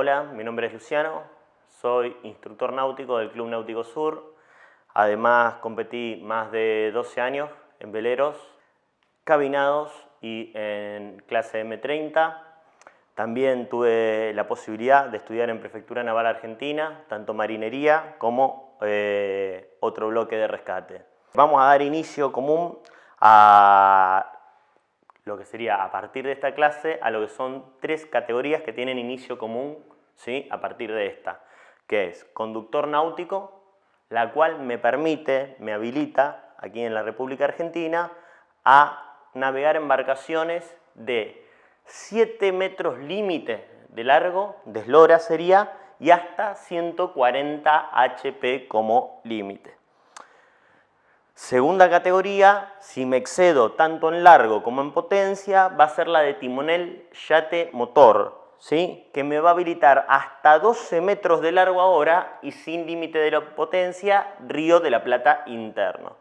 Hola, mi nombre es Luciano, soy instructor náutico del Club Náutico Sur. Además competí más de 12 años en veleros, cabinados y en clase M30. También tuve la posibilidad de estudiar en Prefectura Naval Argentina, tanto marinería como otro bloque de rescate. Vamos a dar inicio común a lo que sería, a partir de esta clase, a lo que son 3 categorías que tienen inicio común, ¿sí? A partir de esta, que es conductor náutico, la cual me habilita, aquí en la República Argentina, a navegar embarcaciones de 7 metros límite de largo, de eslora sería, y hasta 140 HP como límite. Segunda categoría, si me excedo tanto en largo como en potencia, va a ser la de timonel yate motor, ¿sí? Que me va a habilitar hasta 12 metros de largo ahora y sin límite de la potencia, Río de la Plata interno.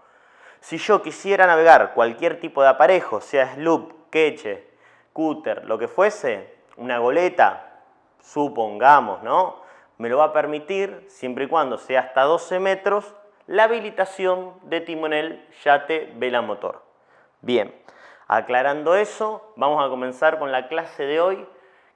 Si yo quisiera navegar cualquier tipo de aparejo, sea sloop, queche, cúter, lo que fuese, una goleta, supongamos, ¿no? Me lo va a permitir, siempre y cuando sea hasta 12 metros, la habilitación de timonel yate vela motor. Bien, aclarando eso, vamos a comenzar con la clase de hoy,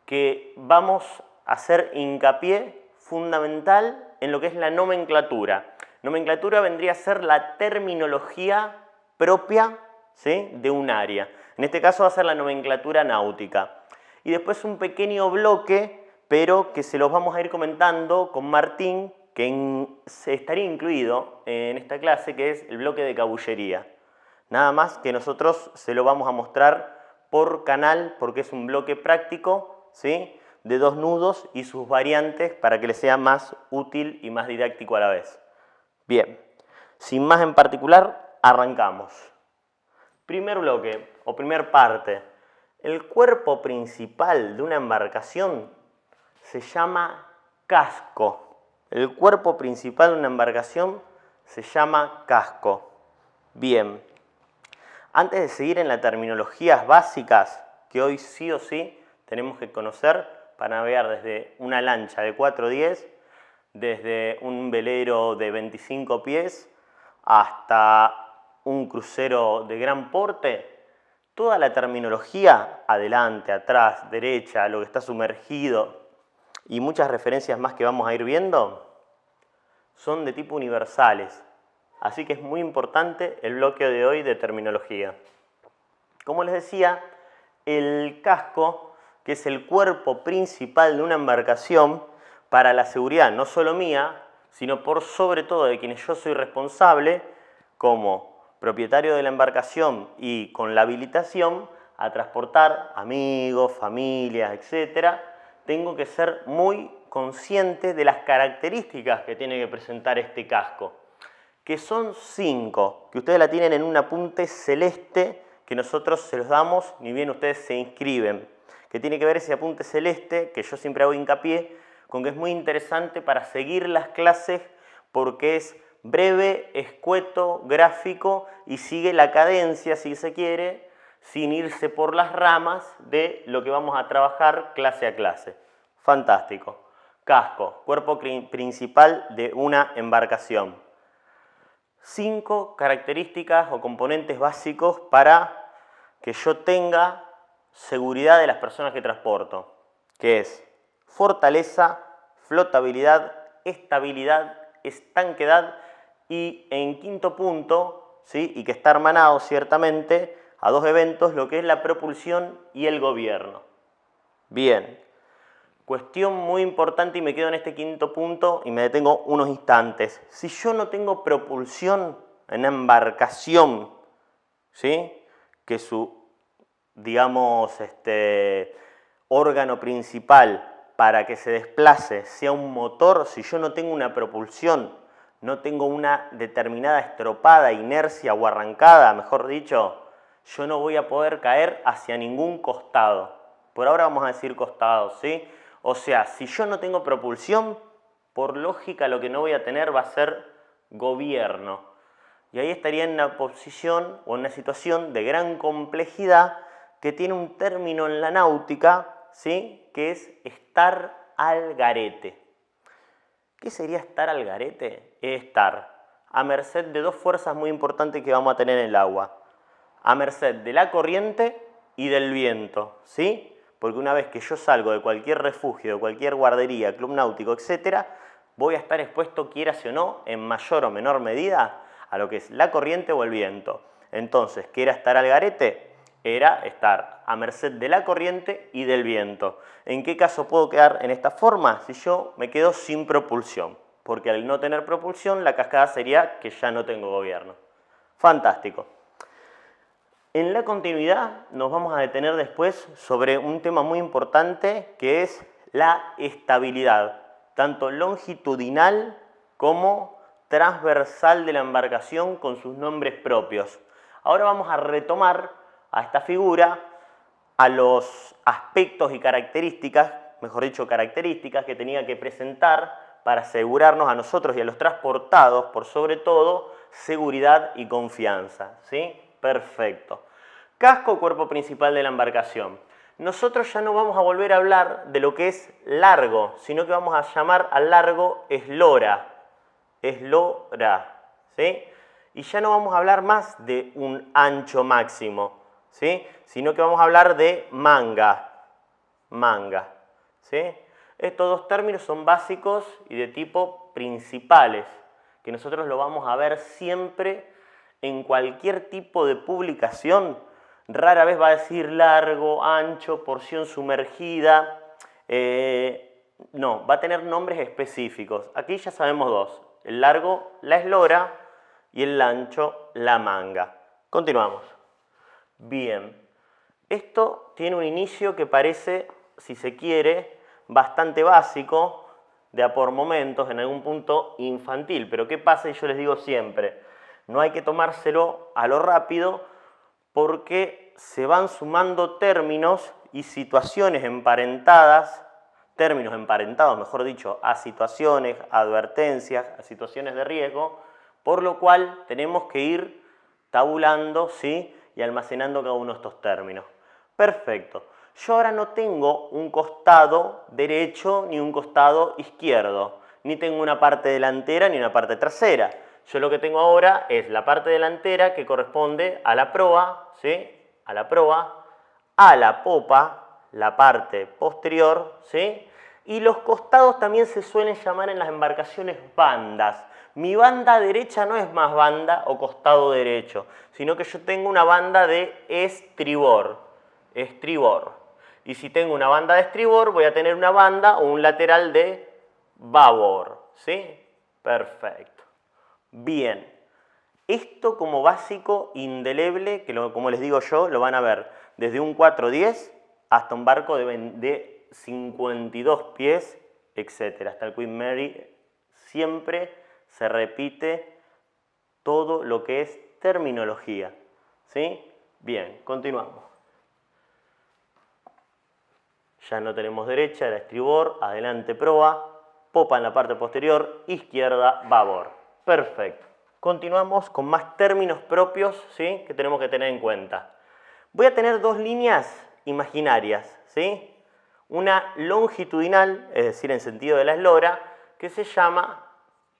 que vamos a hacer hincapié fundamental en lo que es la nomenclatura. Nomenclatura vendría a ser la terminología propia, ¿sí?, de un área. En este caso va a ser la nomenclatura náutica. Y después un pequeño bloque, pero que se los vamos a ir comentando con Martín, que estaría incluido en esta clase, que es el bloque de cabullería. Nada más que nosotros se lo vamos a mostrar por canal, porque es un bloque práctico, ¿sí?, de 2 nudos y sus variantes para que les sea más útil y más didáctico a la vez. Bien, sin más en particular, arrancamos. Primer bloque, o primer parte. El cuerpo principal de una embarcación se llama casco. El cuerpo principal de una embarcación se llama casco. Bien, antes de seguir en las terminologías básicas que hoy sí o sí tenemos que conocer para navegar desde una lancha de 410, desde un velero de 25 pies hasta un crucero de gran porte, toda la terminología, adelante, atrás, derecha, lo que está sumergido y muchas referencias más que vamos a ir viendo, son de tipo universales. Así que es muy importante el bloque de hoy de terminología. Como les decía, el casco, que es el cuerpo principal de una embarcación, para la seguridad no solo mía, sino por sobre todo de quienes yo soy responsable, como propietario de la embarcación y con la habilitación a transportar amigos, familias, etc., tengo que ser muy consciente de las características que tiene que presentar este casco, que son 5, que ustedes la tienen en un apunte celeste que nosotros se los damos ni bien ustedes se inscriben, que tiene que ver ese apunte celeste, que yo siempre hago hincapié, con que es muy interesante para seguir las clases porque es breve, escueto, gráfico y sigue la cadencia, si se quiere, sin irse por las ramas de lo que vamos a trabajar clase a clase. Fantástico. Casco, cuerpo principal de una embarcación. 5 características o componentes básicos para que yo tenga seguridad de las personas que transporto, que es fortaleza, flotabilidad, estabilidad, estanquedad y en quinto punto, ¿sí?, y que está hermanado ciertamente a 2 eventos, lo que es la propulsión y el gobierno. Bien, cuestión muy importante y me quedo en este quinto punto y me detengo unos instantes. Si yo no tengo propulsión en una embarcación, ¿sí?, que su, digamos, órgano principal para que se desplace sea un motor, si yo no tengo una propulsión, no tengo una determinada estropada, inercia o arrancada, mejor dicho, yo no voy a poder caer hacia ningún costado. Por ahora vamos a decir costado, ¿sí? O sea, si yo no tengo propulsión, por lógica lo que no voy a tener va a ser gobierno. Y ahí estaría en una posición o en una situación de gran complejidad que tiene un término en la náutica, ¿sí?, que es estar al garete. ¿Qué sería estar al garete? Estar a merced de dos fuerzas muy importantes que vamos a tener en el agua. A merced de la corriente y del viento, ¿sí? Porque una vez que yo salgo de cualquier refugio, de cualquier guardería, club náutico, etc., voy a estar expuesto, quieras o no, en mayor o menor medida, a lo que es la corriente o el viento. Entonces, ¿qué era estar al garete? Era estar a merced de la corriente y del viento. ¿En qué caso puedo quedar en esta forma? Si yo me quedo sin propulsión, porque al no tener propulsión, la cascada sería que ya no tengo gobierno. Fantástico. En la continuidad nos vamos a detener después sobre un tema muy importante que es la estabilidad, tanto longitudinal como transversal de la embarcación con sus nombres propios. Ahora vamos a retomar a esta figura, a los aspectos y características, mejor dicho, características que tenía que presentar para asegurarnos a nosotros y a los transportados, por sobre todo, seguridad y confianza, ¿sí? Perfecto. Casco, cuerpo principal de la embarcación. Nosotros ya no vamos a volver a hablar de lo que es largo, sino que vamos a llamar al largo eslora. Eslora, ¿sí? Y ya no vamos a hablar más de un ancho máximo, ¿sí? Sino que vamos a hablar de manga. Manga, ¿sí? Estos dos términos son básicos y de tipo principales, que nosotros lo vamos a ver siempre en cualquier tipo de publicación. Rara vez va a decir largo, ancho, porción sumergida. No, va a tener nombres específicos. Aquí ya sabemos dos. El largo, la eslora, y el ancho, la manga. Continuamos. Bien. Esto tiene un inicio que parece, si se quiere, bastante básico, de a por momentos, en algún punto infantil. Pero ¿qué pasa? Y yo les digo siempre, no hay que tomárselo a lo rápido porque se van sumando términos y situaciones emparentadas, términos emparentados, mejor dicho, a situaciones, a advertencias, a situaciones de riesgo, por lo cual tenemos que ir tabulando, ¿sí? Y almacenando cada uno de estos términos. Perfecto. Yo ahora no tengo un costado derecho ni un costado izquierdo, ni tengo una parte delantera ni una parte trasera. Yo lo que tengo ahora es la parte delantera que corresponde a la proa, ¿sí? A la proa, a la popa, la parte posterior, ¿sí? Y los costados también se suelen llamar en las embarcaciones bandas. Mi banda derecha no es más banda o costado derecho, sino que yo tengo una banda de estribor. Estribor. Y si tengo una banda de estribor, voy a tener una banda o un lateral de babor, ¿sí? Perfecto. Bien. Esto como básico indeleble, que como les digo yo, lo van a ver desde un 410 hasta un barco de 52 pies, etc. Hasta el Queen Mary siempre se repite todo lo que es terminología, ¿sí? Bien, continuamos. Ya no tenemos derecha, era estribor, adelante proa, popa en la parte posterior, izquierda babor. Perfecto. Continuamos con más términos propios, ¿sí? Que tenemos que tener en cuenta. Voy a tener dos líneas imaginarias, ¿sí? Una longitudinal, es decir, en sentido de la eslora, que se llama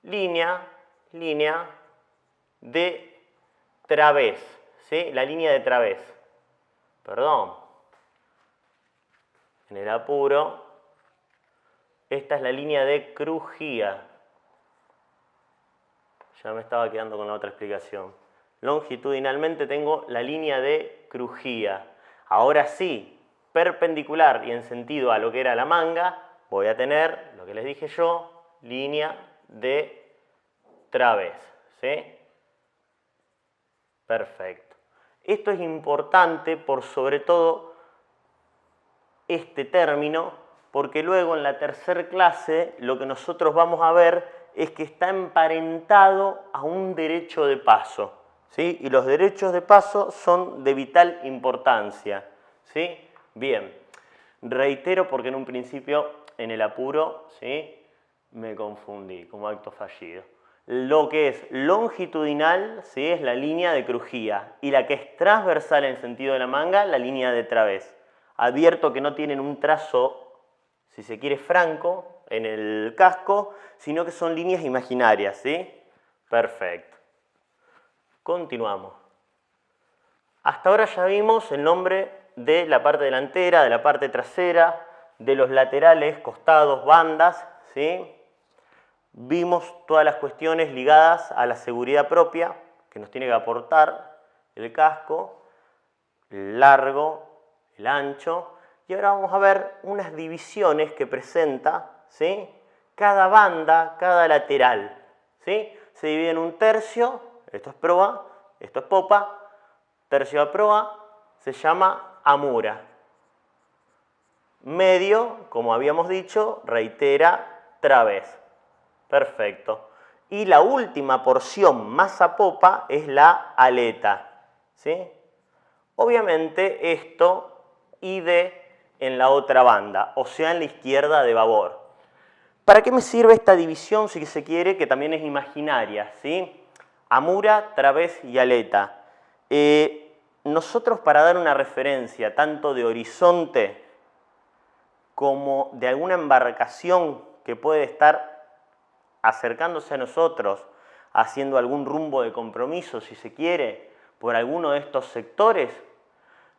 línea de través, ¿sí? La línea de través. Perdón. En el apuro, esta es la línea de crujía. Ya me estaba quedando con la otra explicación. Longitudinalmente tengo la línea de crujía. Ahora sí, perpendicular y en sentido a lo que era la manga, voy a tener, lo que les dije yo, línea de través, ¿sí? Perfecto. Esto es importante por sobre todo este término, porque luego en la tercera clase lo que nosotros vamos a ver es que está emparentado a un derecho de paso, ¿sí? Y los derechos de paso son de vital importancia, ¿sí? Bien, reitero porque en un principio en el apuro, ¿sí? Me confundí como acto fallido. Lo que es longitudinal, ¿sí? Es la línea de crujía y la que es transversal en sentido de la manga, la línea de través. Advierto que no tienen un trazo si se quiere, franco en el casco, sino que son líneas imaginarias, ¿sí? Perfecto. Continuamos. Hasta ahora ya vimos el nombre de la parte delantera, de la parte trasera, de los laterales, costados, bandas, ¿sí? Vimos todas las cuestiones ligadas a la seguridad propia que nos tiene que aportar el casco, el largo, el ancho, y ahora vamos a ver unas divisiones que presenta, ¿sí? Cada banda, cada lateral, ¿sí? Se divide en un tercio, esto es proa, esto es popa, tercio a proa, se llama amura. Medio, como habíamos dicho, reitera través. Perfecto. Y la última porción más a popa es la aleta, ¿sí? Obviamente esto ide en la otra banda, o sea en la izquierda de babor. ¿Para qué me sirve esta división, si se quiere, que también es imaginaria, ¿sí? Amura, través y aleta. Nosotros, para dar una referencia tanto de horizonte como de alguna embarcación que puede estar acercándose a nosotros, haciendo algún rumbo de compromiso, si se quiere, por alguno de estos sectores,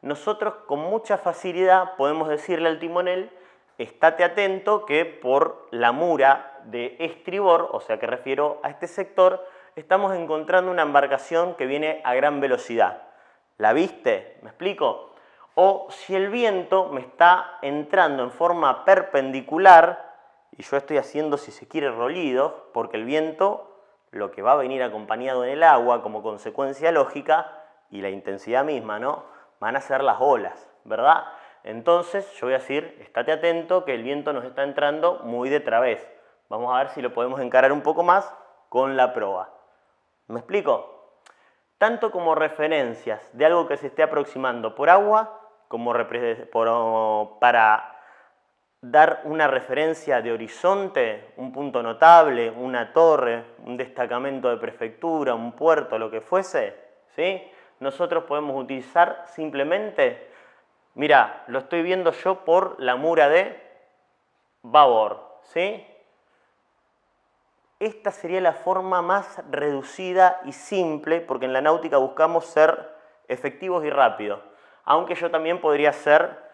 nosotros con mucha facilidad podemos decirle al timonel: estate atento que por la mura de estribor, o sea que refiero a este sector, estamos encontrando una embarcación que viene a gran velocidad. ¿La viste? ¿Me explico? O si el viento me está entrando en forma perpendicular y yo estoy haciendo, si se quiere, rolidos, porque el viento, lo que va a venir acompañado en el agua como consecuencia lógica, y la intensidad misma, ¿no?, van a ser las olas, ¿verdad? Entonces yo voy a decir: estate atento que el viento nos está entrando muy de través. Vamos a ver si lo podemos encarar un poco más con la proa. ¿Me explico? Tanto como referencias de algo que se esté aproximando por agua, como para dar una referencia de horizonte, un punto notable, una torre, un destacamento de prefectura, un puerto, lo que fuese, ¿sí? Nosotros podemos utilizar simplemente, mira, lo estoy viendo yo por la mura de babor, ¿sí? Esta sería la forma más reducida y simple, porque en la náutica buscamos ser efectivos y rápidos, aunque yo también podría ser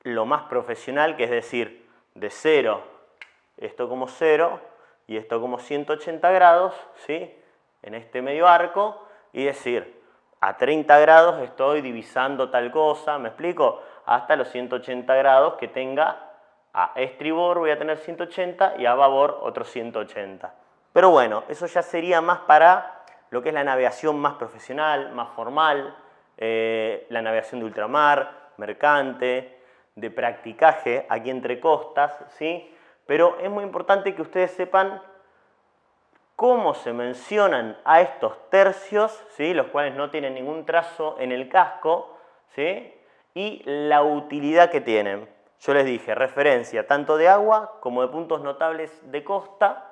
lo más profesional, que es decir, de 0, esto como 0 y esto como 180 grados, ¿sí?, en este medio arco, y decir: a 30 grados estoy divisando tal cosa, ¿me explico? Hasta los 180 grados que tenga a estribor voy a tener 180 y a babor otros 180. Pero bueno, eso ya sería más para lo que es la navegación más profesional, más formal, la navegación de ultramar, mercante, de practicaje aquí entre costas, ¿sí? Pero es muy importante que ustedes sepan cómo se mencionan a estos tercios, ¿sí?, los cuales no tienen ningún trazo en el casco, ¿sí?, y la utilidad que tienen. Yo les dije, referencia tanto de agua como de puntos notables de costa,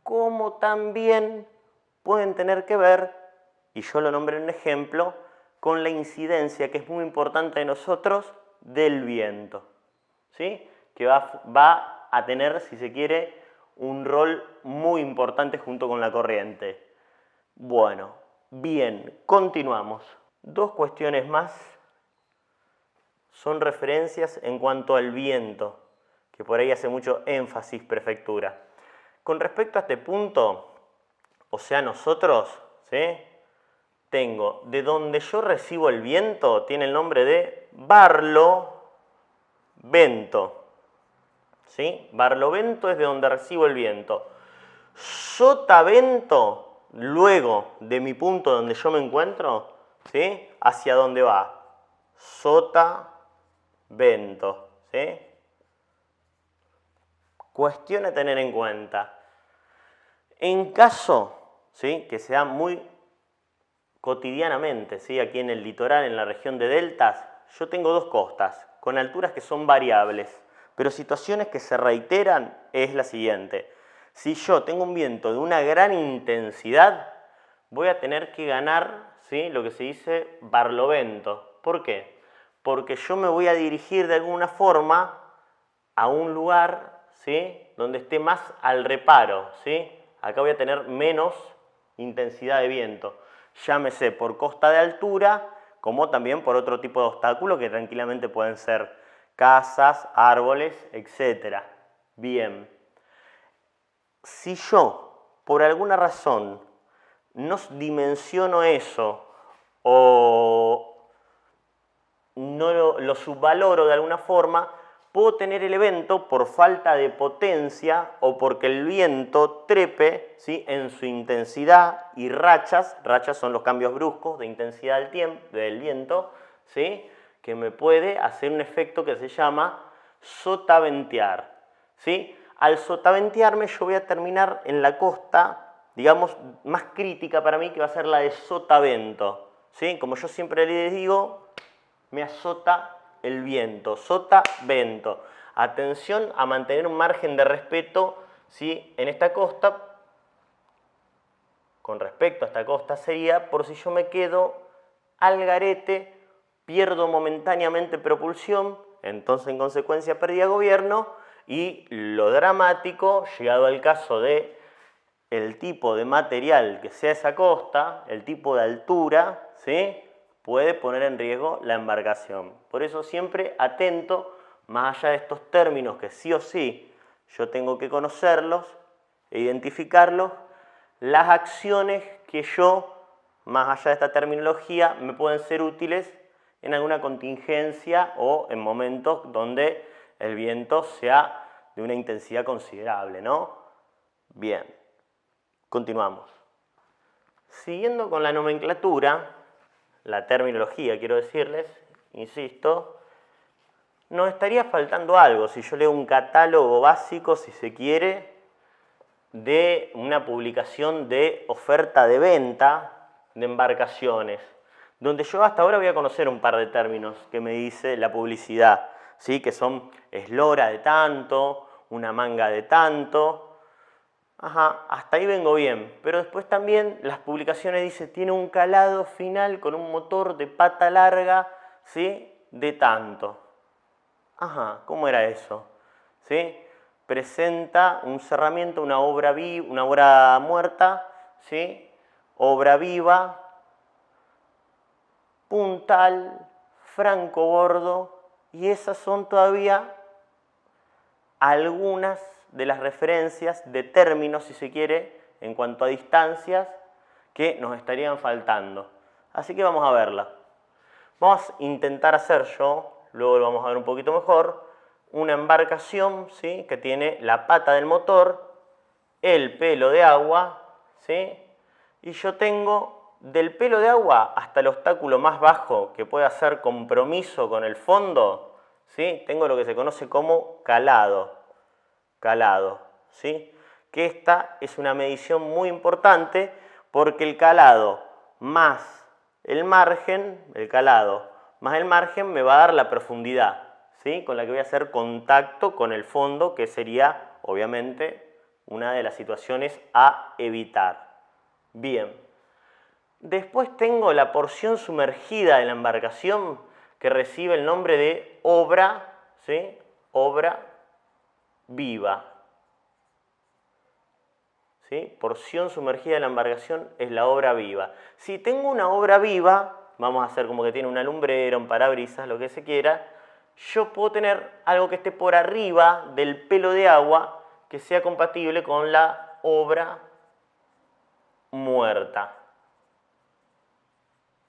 como también pueden tener que ver, y yo lo nombré en un ejemplo, con la incidencia, que es muy importante de nosotros, del viento, ¿sí?, que va a tener, si se quiere, un rol muy importante junto con la corriente. Bueno, bien, continuamos. Dos cuestiones más son referencias en cuanto al viento, que por ahí hace mucho énfasis prefectura. Con respecto a este punto, o sea, nosotros, ¿sí?, tengo de donde yo recibo el viento, tiene el nombre de barlovento. ¿Sí? Barlovento es de donde recibo el viento. Sotavento, luego de mi punto donde yo me encuentro, ¿sí?, ¿hacia dónde va? Sotavento, ¿sí? Cuestión a tener en cuenta. En caso, ¿sí?, que sea muy cotidianamente, ¿sí?, aquí en el litoral, en la región de deltas, yo tengo dos costas, con alturas que son variables. Pero situaciones que se reiteran es la siguiente: si yo tengo un viento de una gran intensidad, voy a tener que ganar, ¿sí?, lo que se dice barlovento. ¿Por qué? Porque yo me voy a dirigir de alguna forma a un lugar, ¿sí?, donde esté más al reparo, ¿sí? Acá voy a tener menos intensidad de viento, llámese por costa de altura, como también por otro tipo de obstáculos que tranquilamente pueden ser casas, árboles, etc. Bien, si yo por alguna razón no dimensiono eso o no lo subvaloro de alguna forma, puedo tener el evento por falta de potencia o porque el viento trepe, ¿sí?, en su intensidad y rachas son los cambios bruscos de intensidad del viento, ¿sí?, que me puede hacer un efecto que se llama sotaventear, ¿sí? Al sotaventearme yo voy a terminar en la costa, digamos, más crítica para mí, que va a ser la de sotavento, ¿sí? Como yo siempre les digo, me azota el viento, sotavento. Atención a mantener un margen de respeto, ¿sí?, en esta costa. Con respecto a esta costa sería por si yo me quedo al garete, pierdo momentáneamente propulsión, entonces en consecuencia perdía gobierno, y lo dramático, llegado al caso de el tipo de material que sea esa costa, el tipo de altura, ¿sí?, puede poner en riesgo la embarcación. Por eso siempre atento, más allá de estos términos que sí o sí yo tengo que conocerlos e identificarlos, las acciones que yo, más allá de esta terminología, me pueden ser útiles en alguna contingencia o en momentos donde el viento sea de una intensidad considerable, ¿no? Bien, continuamos. Siguiendo con la nomenclatura, la terminología, quiero decirles, insisto, nos estaría faltando algo si yo leo un catálogo básico, si se quiere, de una publicación de oferta de venta de embarcaciones, donde yo hasta ahora voy a conocer un par de términos que me dice la publicidad, ¿sí?, que son eslora de tanto, una manga de tanto. Ajá, hasta ahí vengo bien, pero después también las publicaciones dicen tiene un calado final con un motor de pata larga, ¿sí?, de tanto. Ajá, ¿cómo era eso? ¿Sí? Presenta un cerramiento, una obra muerta, ¿sí?, obra viva, puntal, francobordo, y esas son todavía algunas de las referencias de términos, si se quiere, en cuanto a distancias, que nos estarían faltando. Así que vamos a verla. Vamos a intentar hacer luego lo vamos a ver un poquito mejor, una embarcación, ¿sí?, que tiene la pata del motor, el pelo de agua, ¿sí?, y yo tengo del pelo de agua hasta el obstáculo más bajo que puede hacer compromiso con el fondo, ¿sí?, tengo lo que se conoce como calado, ¿sí?, que esta es una medición muy importante porque el calado más el margen, el calado más el margen me va a dar la profundidad, ¿sí?, con la que voy a hacer contacto con el fondo, que sería obviamente una de las situaciones a evitar. Bien, después tengo la porción sumergida de la embarcación que recibe el nombre de obra, ¿sí?, obra viva. ¿Sí? Porción sumergida de la embarcación es la obra viva. Si tengo una obra viva, vamos a hacer como que tiene una lumbrera, un parabrisas, lo que se quiera, yo puedo tener algo que esté por arriba del pelo de agua que sea compatible con la obra muerta.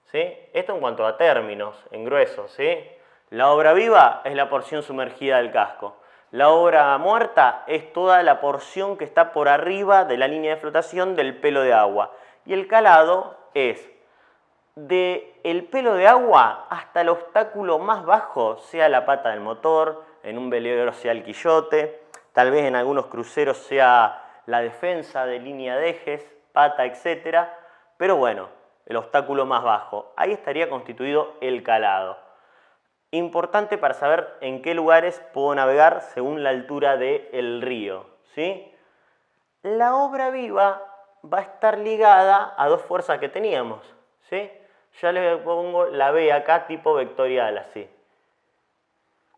¿Sí? Esto en cuanto a términos, en grueso, ¿sí? La obra viva es la porción sumergida del casco. La obra muerta es toda la porción que está por arriba de la línea de flotación del pelo de agua. Y el calado es del pelo de agua hasta el obstáculo más bajo, sea la pata del motor, en un velero sea el quillote, tal vez en algunos cruceros sea la defensa de línea de ejes, pata, etc. Pero bueno, el obstáculo más bajo, ahí estaría constituido el calado. Importante para saber en qué lugares puedo navegar según la altura del río, ¿sí? La obra viva va a estar ligada a dos fuerzas que teníamos, ¿sí? Ya le pongo la B acá tipo vectorial, así.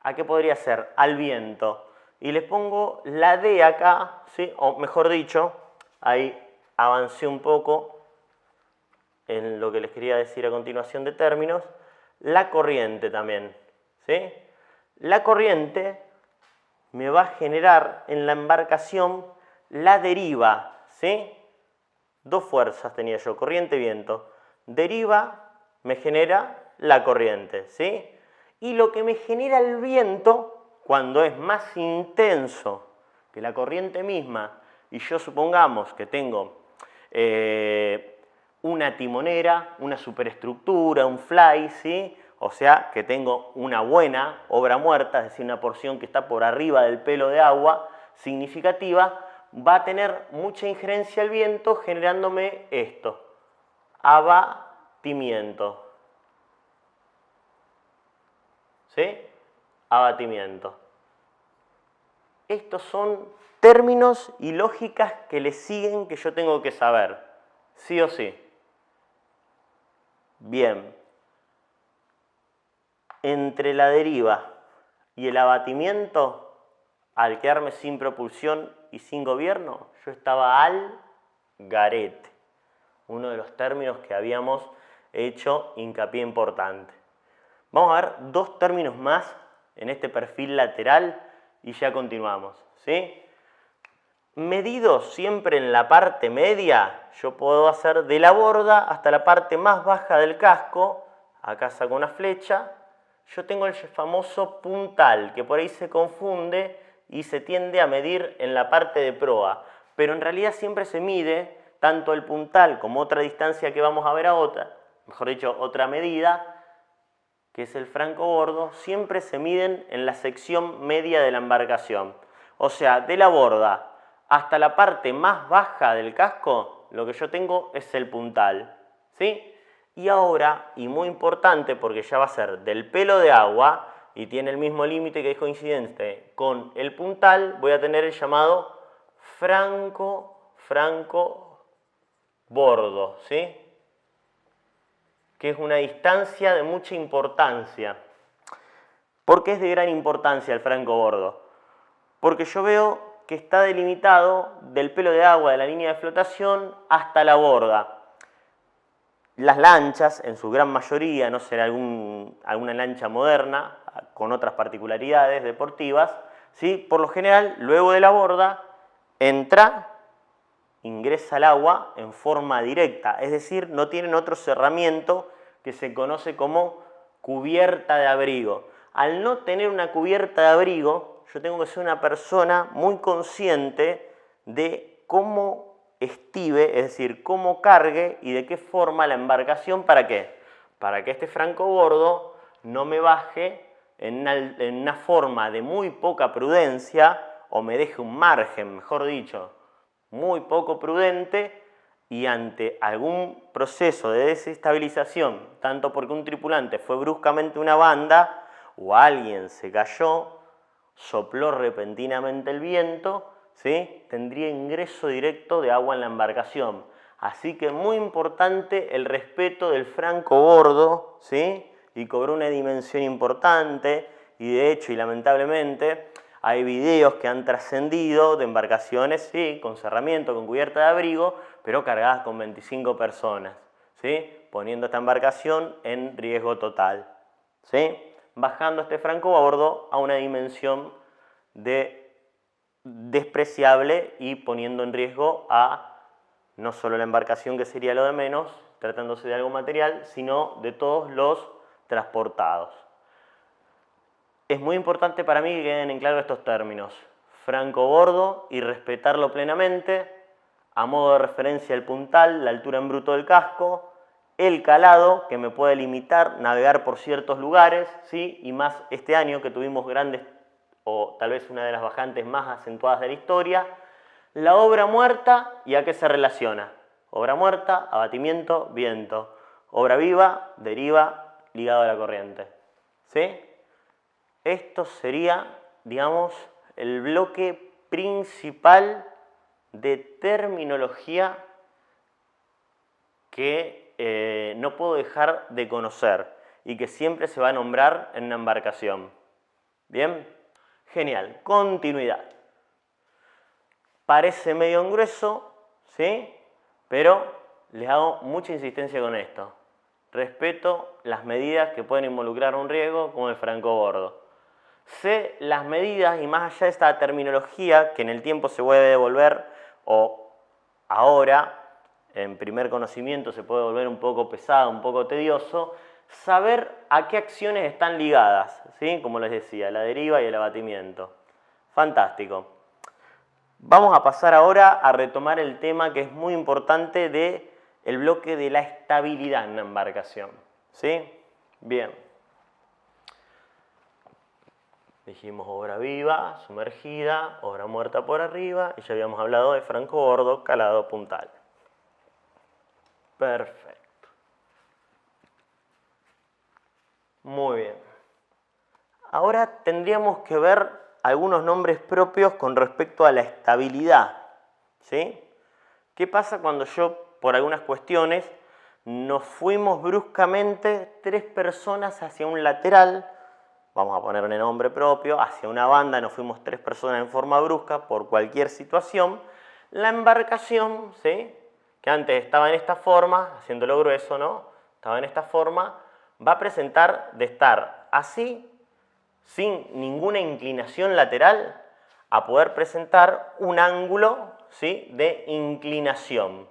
¿A qué podría ser? Al viento. y les pongo la D acá, ¿sí? O mejor dicho, ahí avancé un poco en lo que les quería decir a continuación de términos, la corriente también, ¿sí? La corriente me va a generar en la embarcación la deriva, ¿sí? Dos fuerzas tenía yo, corriente y viento. Deriva me genera la corriente, ¿sí? Y lo que me genera el viento, cuando es más intenso que la corriente misma, y yo supongamos que tengo una timonera, una superestructura, un fly, ¿sí? O sea, que tengo una buena obra muerta, es decir, una porción que está por arriba del pelo de agua significativa, va a tener mucha injerencia el viento generándome esto, abatimiento. ¿Sí? Abatimiento. Estos son términos y lógicas que le siguen que yo tengo que saber, sí o sí. Bien. Entre la deriva y el abatimiento, al quedarme sin propulsión y sin gobierno, yo estaba al garete. Uno de los términos que habíamos hecho hincapié importante. Vamos a ver dos términos más en este perfil lateral y ya continuamos, ¿sí? Medido siempre en la parte media, yo puedo hacer de la borda hasta la parte más baja del casco. Acá saco una flecha. Yo tengo el famoso puntal, que por ahí se confunde y se tiende a medir en la parte de proa. Pero en realidad siempre se mide tanto el puntal como otra distancia que vamos a ver a otra, mejor dicho, otra medida, que es el franco bordo, siempre se miden en la sección media de la embarcación. O sea, de la borda hasta la parte más baja del casco, lo que yo tengo es el puntal, ¿sí? Y ahora, y muy importante porque ya va a ser del pelo de agua y tiene el mismo límite que es coincidente con el puntal, voy a tener el llamado franco bordo, ¿sí? Que es una distancia de mucha importancia. ¿Por qué es de gran importancia el franco bordo? Porque yo veo que está delimitado del pelo de agua de la línea de flotación hasta la borda. Las lanchas, en su gran mayoría, no será alguna lancha moderna, con otras particularidades deportivas, ¿sí? Por lo general, luego de la borda, ingresa el agua en forma directa, es decir, no tienen otro cerramiento que se conoce como cubierta de abrigo. Al no tener una cubierta de abrigo, yo tengo que ser una persona muy consciente de cómo estive, es decir, cómo cargue y de qué forma la embarcación, ¿para qué? Para que este franco bordo no me baje en una forma de muy poca prudencia o me deje un margen, mejor dicho, muy poco prudente y ante algún proceso de desestabilización, tanto porque un tripulante fue bruscamente una banda o alguien se cayó, sopló repentinamente el viento, ¿sí? Tendría ingreso directo de agua en la embarcación. Así que muy importante el respeto del franco bordo, ¿sí? Y cobró una dimensión importante y de hecho y lamentablemente hay videos que han trascendido de embarcaciones, sí, con cerramiento, con cubierta de abrigo, pero cargadas con 25 personas, ¿sí? Poniendo esta embarcación en riesgo total, ¿sí? Bajando este franco bordo a una dimensión despreciable y poniendo en riesgo a no solo la embarcación, que sería lo de menos, tratándose de algo material, sino de todos los transportados. Es muy importante para mí que queden en claro estos términos. Franco bordo y respetarlo plenamente. A modo de referencia el puntal, la altura en bruto del casco, el calado que me puede limitar navegar por ciertos lugares, ¿sí? Y más este año que tuvimos grandes o tal vez una de las bajantes más acentuadas de la historia. La obra muerta, ¿y a qué se relaciona? Obra muerta, abatimiento, viento. Obra viva, deriva, ligado a la corriente, ¿sí? Esto sería, digamos, el bloque principal de terminología que no puedo dejar de conocer y que siempre se va a nombrar en una embarcación. ¿Bien? Genial, continuidad. Parece medio grueso, ¿sí? Pero les hago mucha insistencia con esto. Respeto las medidas que pueden involucrar un riesgo como el francobordo. Sé las medidas y más allá de esta terminología que en el tiempo se puede devolver o ahora en primer conocimiento se puede volver un poco pesado, un poco tedioso, saber a qué acciones están ligadas, ¿sí? Como les decía, la deriva y el abatimiento. Fantástico. Vamos a pasar ahora a retomar el tema que es muy importante del bloque de la estabilidad en la embarcación, ¿sí? Bien. Dijimos obra viva, sumergida, obra muerta por arriba y ya habíamos hablado de francobordo, calado, puntal. Perfecto. Muy bien. Ahora tendríamos que ver algunos nombres propios con respecto a la estabilidad, ¿sí? ¿Qué pasa cuando yo, por algunas cuestiones, nos fuimos bruscamente 3 personas hacia un lateral, vamos a ponerle nombre propio, hacia una banda, nos fuimos 3 personas en forma brusca por cualquier situación, la embarcación, ¿sí? Que antes estaba en esta forma, haciéndolo grueso, ¿no? Estaba en esta forma, va a presentar de estar así, sin ninguna inclinación lateral, a poder presentar un ángulo, ¿sí? De inclinación.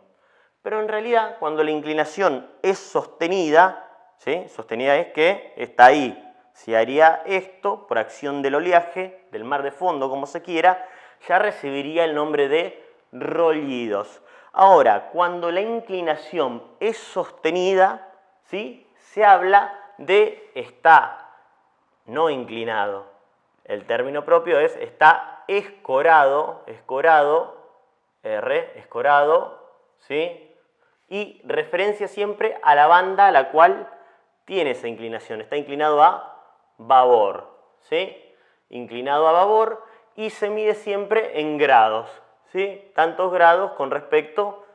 Pero en realidad, cuando la inclinación es sostenida, ¿sí? Sostenida es que está ahí. Si haría esto por acción del oleaje, del mar de fondo, como se quiera, ya recibiría el nombre de rollidos. Ahora, cuando la inclinación es sostenida, ¿sí? Se habla de está no inclinado. El término propio es está escorado, escorado, ¿sí? Y referencia siempre a la banda a la cual tiene esa inclinación. Está inclinado a babor, ¿sí? Inclinado a babor y se mide siempre en grados, ¿sí? Tantos grados con respecto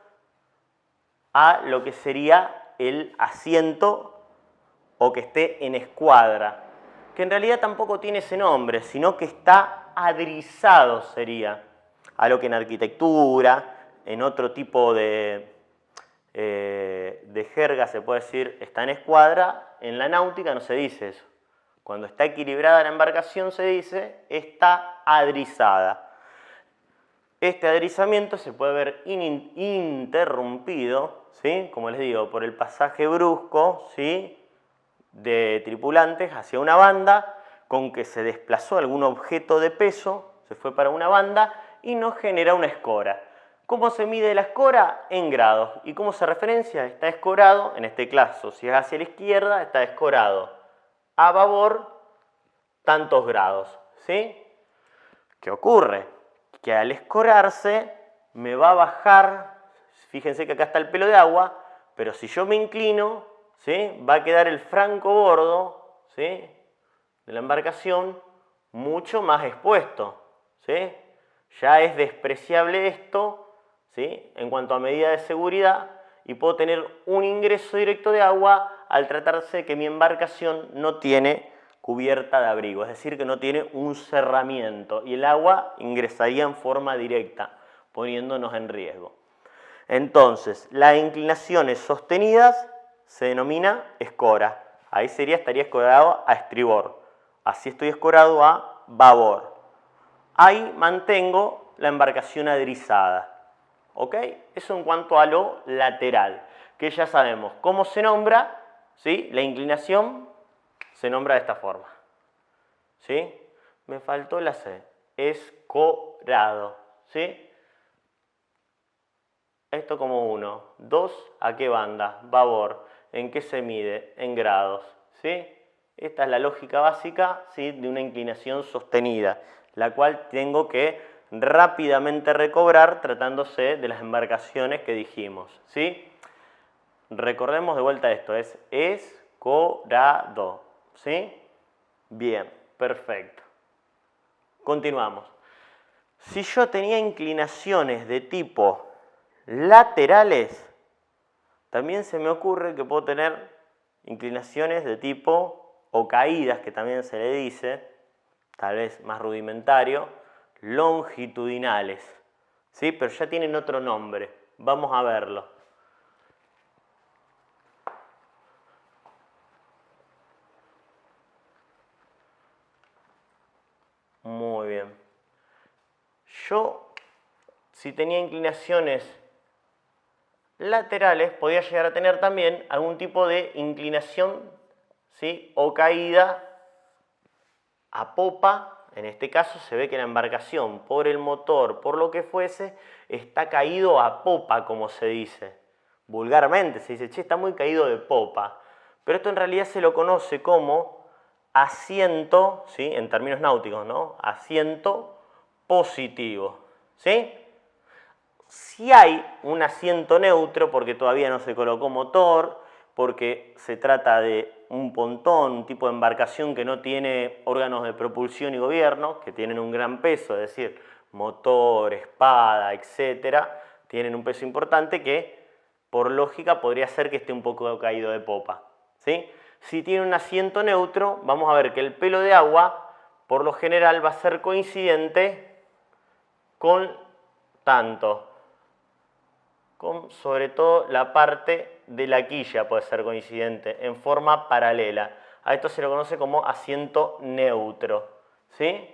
a lo que sería el asiento o que esté en escuadra, que en realidad tampoco tiene ese nombre, sino que está adrizado sería, a lo que en arquitectura, en otro tipo de jerga se puede decir está en escuadra, en la náutica no se dice eso. Cuando está equilibrada la embarcación se dice está adrizada. Este adrizamiento se puede ver interrumpido, ¿sí? Como les digo, por el pasaje brusco, ¿sí? De tripulantes hacia una banda, con que se desplazó algún objeto de peso, se fue para una banda y nos genera una escora. ¿Cómo se mide la escora? En grados. ¿Y cómo se referencia? Está escorado, en este caso, si es hacia la izquierda, está escorado a babor tantos grados, ¿sí? ¿Qué ocurre? Que al escorarse me va a bajar, fíjense que acá está el pelo de agua, pero si yo me inclino, ¿sí? Va a quedar el francobordo, ¿sí? De la embarcación mucho más expuesto, ¿sí? Ya es despreciable esto, ¿sí? En cuanto a medida de seguridad y puedo tener un ingreso directo de agua al tratarse de que mi embarcación no tiene cubierta de abrigo, es decir, que no tiene un cerramiento y el agua ingresaría en forma directa, poniéndonos en riesgo. Entonces, las inclinaciones sostenidas se denomina escora. Ahí estaría escorado a estribor. Así estoy escorado a babor. Ahí mantengo la embarcación adrizada. ¿Ok? Eso en cuanto a lo lateral, que ya sabemos cómo se nombra, ¿sí? La inclinación se nombra de esta forma. ¿Sí? Me faltó la C. Escorado. ¿Sí? Esto como 1. 2, ¿a qué banda? Babor. ¿En qué se mide? En grados. ¿Sí? Esta es la lógica básica, ¿sí? De una inclinación sostenida, la cual tengo que rápidamente recobrar tratándose de las embarcaciones que dijimos. ¿Sí? Recordemos de vuelta esto, es escorado. ¿Sí? Bien, perfecto. Continuamos. Si yo tenía inclinaciones de tipo laterales, también se me ocurre que puedo tener inclinaciones de tipo, o caídas, que también se le dice, tal vez más rudimentario, longitudinales, ¿sí? Pero ya tienen otro nombre. Vamos a verlo. Muy bien. Yo, si tenía inclinaciones laterales, podía llegar a tener también algún tipo de inclinación, ¿sí? O caída a popa. En este caso se ve que la embarcación, por el motor, por lo que fuese, está caído a popa, como se dice. Vulgarmente se dice, che, está muy caído de popa. Pero esto en realidad se lo conoce como asiento, ¿sí? En términos náuticos, ¿no? Asiento positivo, ¿sí? Si hay un asiento neutro, porque todavía no se colocó motor, porque se trata de un pontón, un tipo de embarcación que no tiene órganos de propulsión y gobierno, que tienen un gran peso, es decir, motor, espada, etcétera, tienen un peso importante que, por lógica, podría ser que esté un poco caído de popa, ¿sí? Si tiene un asiento neutro, vamos a ver que el pelo de agua, por lo general, va a ser coincidente con tanto, con sobre todo la parte de la quilla puede ser coincidente, en forma paralela. A esto se lo conoce como asiento neutro, ¿sí?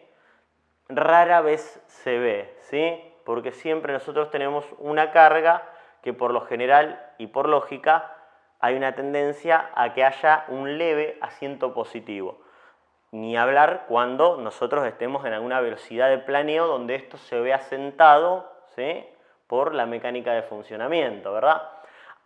Rara vez se ve, ¿sí? Porque siempre nosotros tenemos una carga que por lo general y por lógica hay una tendencia a que haya un leve asiento positivo. Ni hablar cuando nosotros estemos en alguna velocidad de planeo donde esto se ve asentado, ¿sí? Por la mecánica de funcionamiento, ¿verdad?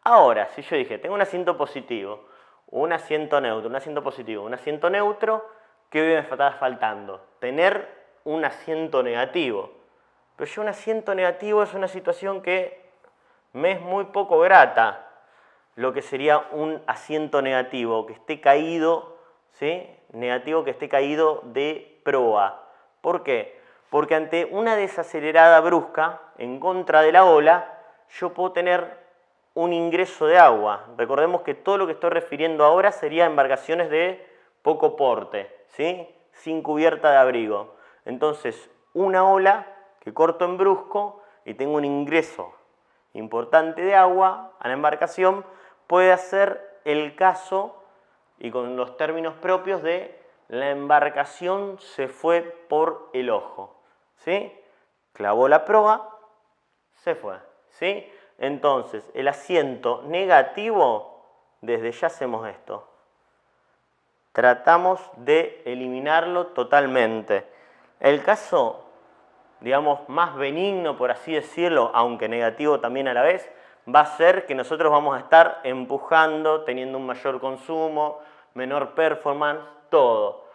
Ahora, si yo dije, tengo un asiento positivo, un asiento neutro, un asiento positivo, un asiento neutro, ¿qué me está faltando? Tener un asiento negativo. Pero yo un asiento negativo es una situación que me es muy poco grata, lo que sería un asiento negativo, que esté caído, ¿sí? Negativo que esté caído de proa. ¿Por qué? Porque ante una desacelerada brusca, en contra de la ola, yo puedo tener un ingreso de agua. Recordemos que todo lo que estoy refiriendo ahora sería embarcaciones de poco porte, ¿sí? Sin cubierta de abrigo. Entonces, una ola que corto en brusco y tengo un ingreso importante de agua a la embarcación, puede ser el caso, y con los términos propios, de la embarcación se fue por el ojo, ¿sí? Clavó la proa, se fue, ¿sí? Entonces, el asiento negativo, desde ya hacemos esto. Tratamos de eliminarlo totalmente. El caso, digamos, más benigno, por así decirlo, aunque negativo también a la vez, va a ser que nosotros vamos a estar empujando, teniendo un mayor consumo, menor performance, todo.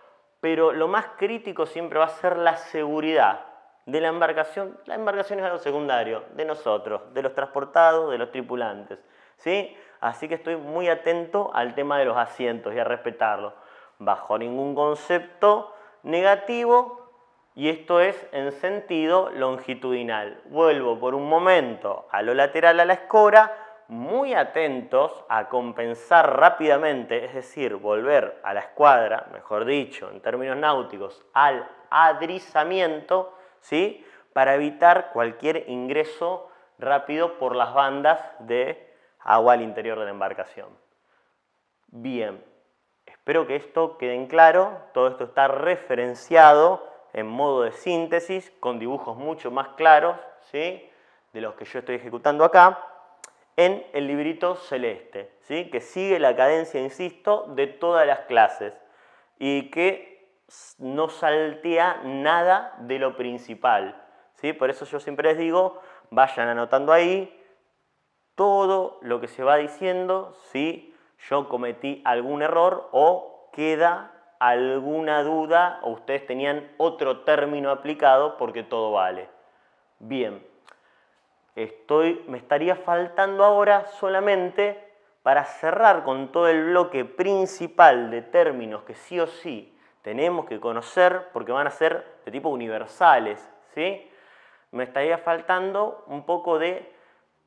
Pero lo más crítico siempre va a ser la seguridad de la embarcación. La embarcación es algo secundario, de nosotros, de los transportados, de los tripulantes, ¿sí? Así que estoy muy atento al tema de los asientos y a respetarlos. Bajo ningún concepto negativo, y esto es en sentido longitudinal. Vuelvo por un momento a lo lateral a la escora, muy atentos a compensar rápidamente, es decir, volver a la escuadra, mejor dicho, en términos náuticos, al adrizamiento, ¿sí? Para evitar cualquier ingreso rápido por las bandas de agua al interior de la embarcación. Bien, espero que esto quede en claro. Todo esto está referenciado en modo de síntesis, con dibujos mucho más claros, ¿sí? De los que yo estoy ejecutando acá, en el librito celeste, ¿sí? Que sigue la cadencia, insisto, de todas las clases y que no saltea nada de lo principal, ¿sí? Por eso yo siempre les digo, vayan anotando ahí todo lo que se va diciendo, si yo cometí algún error o queda alguna duda o ustedes tenían otro término aplicado, porque todo vale. Bien, me estaría faltando ahora solamente para cerrar con todo el bloque principal de términos que sí o sí tenemos que conocer porque van a ser de tipo universales, ¿sí? Me estaría faltando un poco de,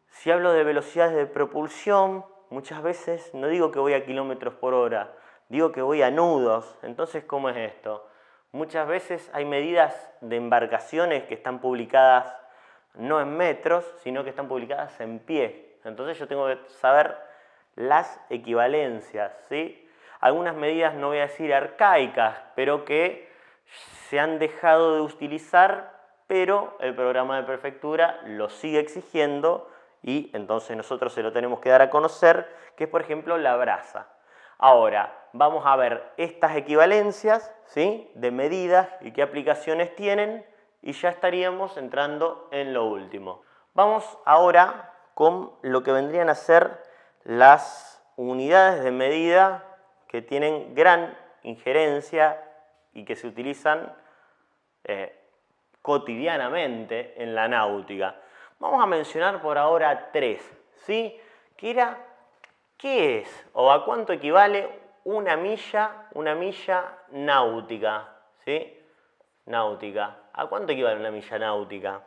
si hablo de velocidades de propulsión, muchas veces no digo que voy a kilómetros por hora, digo que voy a nudos. Entonces, ¿cómo es esto? Muchas veces hay medidas de embarcaciones que están publicadas no en metros, sino que están publicadas en pies. Entonces yo tengo que saber las equivalencias, ¿sí? Algunas medidas, no voy a decir arcaicas, pero que se han dejado de utilizar, pero el programa de prefectura lo sigue exigiendo y entonces nosotros se lo tenemos que dar a conocer, que es por ejemplo la brasa. Ahora, vamos a ver estas equivalencias, ¿sí?, de medidas y qué aplicaciones tienen, y ya estaríamos entrando en lo último. Vamos ahora con lo que vendrían a ser las unidades de medida que tienen gran injerencia y que se utilizan cotidianamente en la náutica. Vamos a mencionar por ahora tres, ¿sí? ¿Qué es o a cuánto equivale una milla náutica? ¿Sí? Náutica. ¿A cuánto equivale una milla náutica?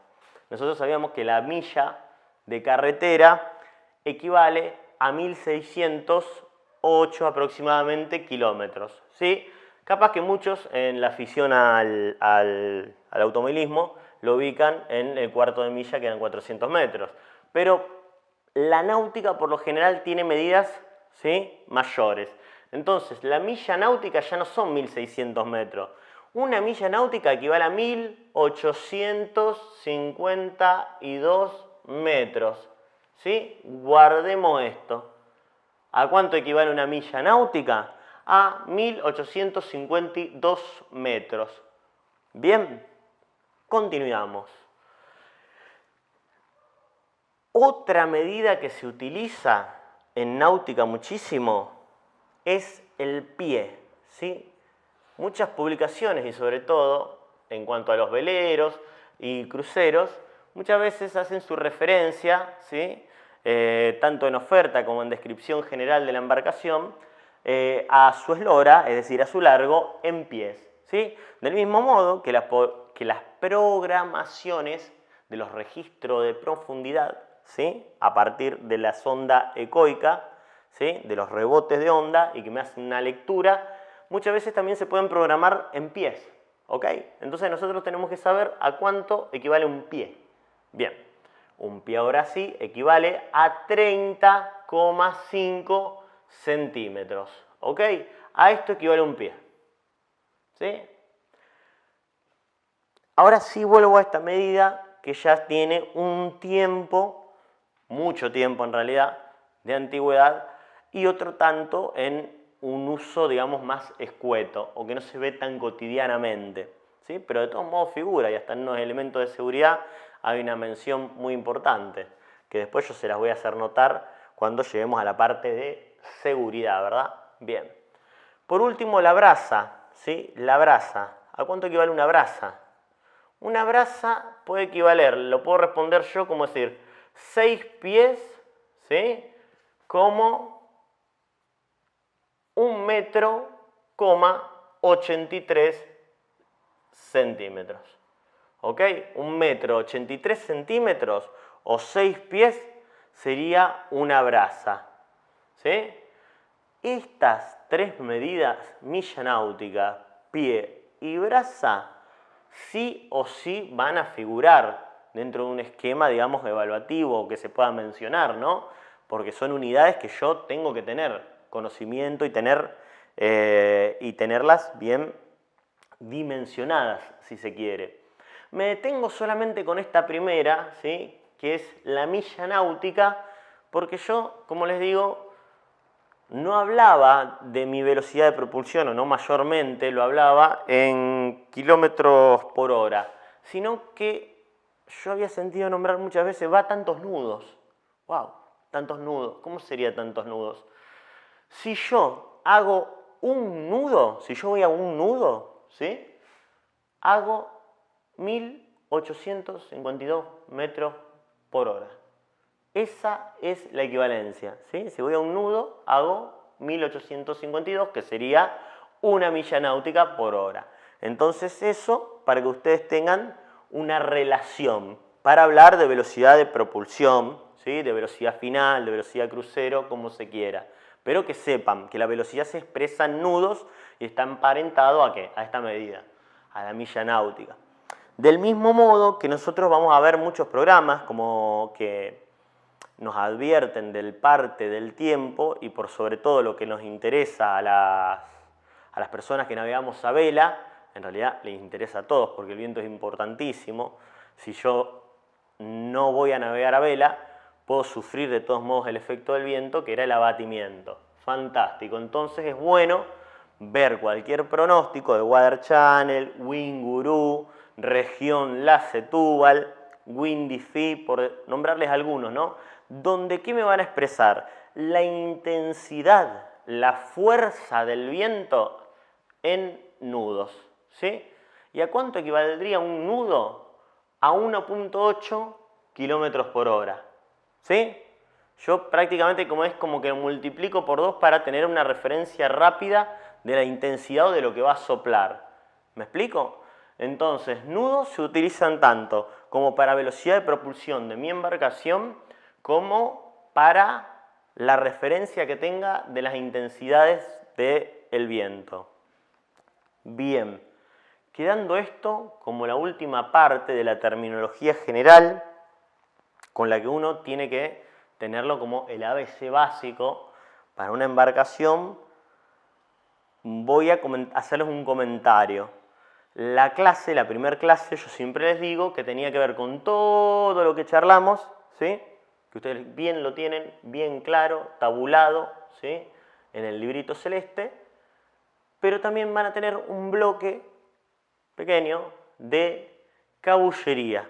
Nosotros sabíamos que la milla de carretera equivale a 1608 aproximadamente kilómetros, ¿sí? Capaz que muchos en la afición al automovilismo lo ubican en el cuarto de milla, que eran 400 metros. Pero la náutica por lo general tiene medidas, ¿sí?, mayores. Entonces, la milla náutica ya no son 1600 metros. Una milla náutica equivale a 1852 metros. ¿Sí? Guardemos esto. ¿A cuánto equivale una milla náutica? A 1852 metros. Bien, continuamos. Otra medida que se utiliza en náutica muchísimo es el pie, ¿sí? Muchas publicaciones y sobre todo en cuanto a los veleros y cruceros, muchas veces hacen su referencia, ¿sí?, tanto en oferta como en descripción general de la embarcación, a su eslora, es decir, a su largo, en pies, ¿sí? Del mismo modo que las programaciones de los registros de profundidad, ¿sí?, a partir de la sonda ecoica, ¿sí?, de los rebotes de onda y que me hacen una lectura, muchas veces también se pueden programar en pies, ¿ok? Entonces nosotros tenemos que saber a cuánto equivale un pie. Bien, un pie ahora sí equivale a 30,5 centímetros, ¿ok? A esto equivale un pie, ¿sí? Ahora sí vuelvo a esta medida que ya tiene un tiempo, mucho tiempo en realidad, de antigüedad y otro tanto en un uso, digamos, más escueto o que no se ve tan cotidianamente, ¿sí? Pero de todos modos figura y hasta en unos elementos de seguridad hay una mención muy importante que después yo se las voy a hacer notar cuando lleguemos a la parte de seguridad, ¿verdad? Bien. Por último, la brasa, ¿sí? La brasa. ¿A cuánto equivale una brasa? Una brasa puede equivaler, lo puedo responder yo como decir, 6 pies, ¿sí?, como 1,83 centímetros. ¿Ok? 1,83 centímetros o 6 pies sería una brasa. ¿Sí? Estas tres medidas, milla náutica, pie y brasa, sí o sí van a figurar dentro de un esquema, digamos, evaluativo que se pueda mencionar, ¿no? Porque son unidades que yo tengo que tener conocimiento y tenerlas bien dimensionadas, si se quiere. Me detengo solamente con esta primera, ¿sí?, que es la milla náutica, porque yo, como les digo, no hablaba de mi velocidad de propulsión, o no mayormente, lo hablaba en kilómetros por hora, sino que yo había sentido nombrar muchas veces, va a tantos nudos. ¡Wow! Tantos nudos. ¿Cómo sería tantos nudos? Si yo hago un nudo, si yo voy a un nudo, ¿sí?, hago 1852 metros por hora. Esa es la equivalencia, ¿sí? Si voy a un nudo, hago 1852, que sería una milla náutica por hora. Entonces eso, para que ustedes tengan una relación, para hablar de velocidad de propulsión, ¿sí?, de velocidad final, de velocidad crucero, como se quiera. Pero que sepan que la velocidad se expresa en nudos y está emparentado ¿a qué? A esta medida. a la milla náutica. Del mismo modo que nosotros vamos a ver muchos programas como que nos advierten del parte del tiempo y por sobre todo lo que nos interesa a las personas que navegamos a vela, en realidad les interesa a todos porque el viento es importantísimo. Si yo no voy a navegar a vela, puedo sufrir de todos modos el efecto del viento, que era el abatimiento. Fantástico. Entonces es bueno ver cualquier pronóstico de Weather Channel, WinGuru, Región La Setúbal, WinDFi, por nombrarles algunos, ¿no? Donde ¿qué me van a expresar? La intensidad, la fuerza del viento en nudos, ¿sí? ¿Y a cuánto equivaldría un nudo? A 1.8 kilómetros por hora, ¿sí? Yo prácticamente como que lo multiplico por 2 para tener una referencia rápida de la intensidad o de lo que va a soplar. ¿Me explico? Entonces, nudos se utilizan tanto como para velocidad de propulsión de mi embarcación como para la referencia que tenga de las intensidades del viento. Bien, quedando esto como la última parte de la terminología general con la que uno tiene que tenerlo como el ABC básico para una embarcación, voy a hacerles un comentario. La primera clase, yo siempre les digo que tenía que ver con todo lo que charlamos, ¿sí? Que ustedes bien lo tienen, bien claro, tabulado, ¿sí? En el librito celeste, pero también van a tener un bloque pequeño de cabullería,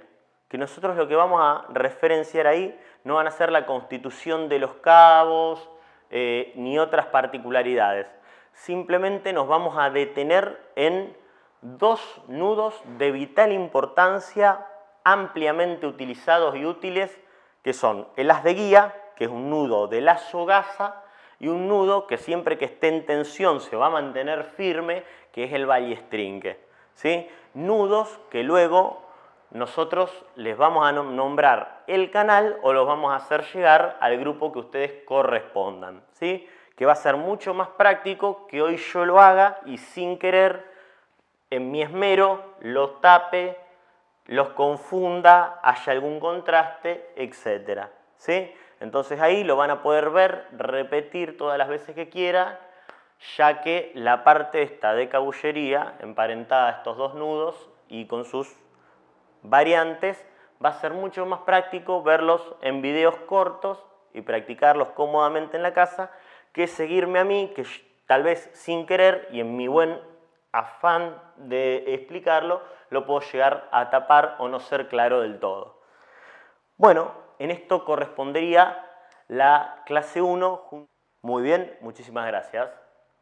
que nosotros lo que vamos a referenciar ahí no van a ser la constitución de los cabos ni otras particularidades. Simplemente nos vamos a detener en dos nudos de vital importancia, ampliamente utilizados y útiles, que son el haz de guía, que es un nudo de lazo-gaza, y un nudo que siempre que esté en tensión se va a mantener firme, que es el ballestrinque, ¿sí? Nudos que luego nosotros les vamos a nombrar el canal o los vamos a hacer llegar al grupo que ustedes correspondan, ¿sí? Que va a ser mucho más práctico que hoy yo lo haga y sin querer, en mi esmero, los tape, los confunda, haya algún contraste, etc. ¿Sí? Entonces ahí lo van a poder ver, repetir todas las veces que quieran, ya que la parte esta de cabullería, emparentada a estos dos nudos y con sus variantes, va a ser mucho más práctico verlos en videos cortos y practicarlos cómodamente en la casa, que seguirme a mí, que tal vez sin querer y en mi buen afán de explicarlo, lo puedo llegar a tapar o no ser claro del todo. Bueno, en esto correspondería la clase 1. Muy bien, muchísimas gracias.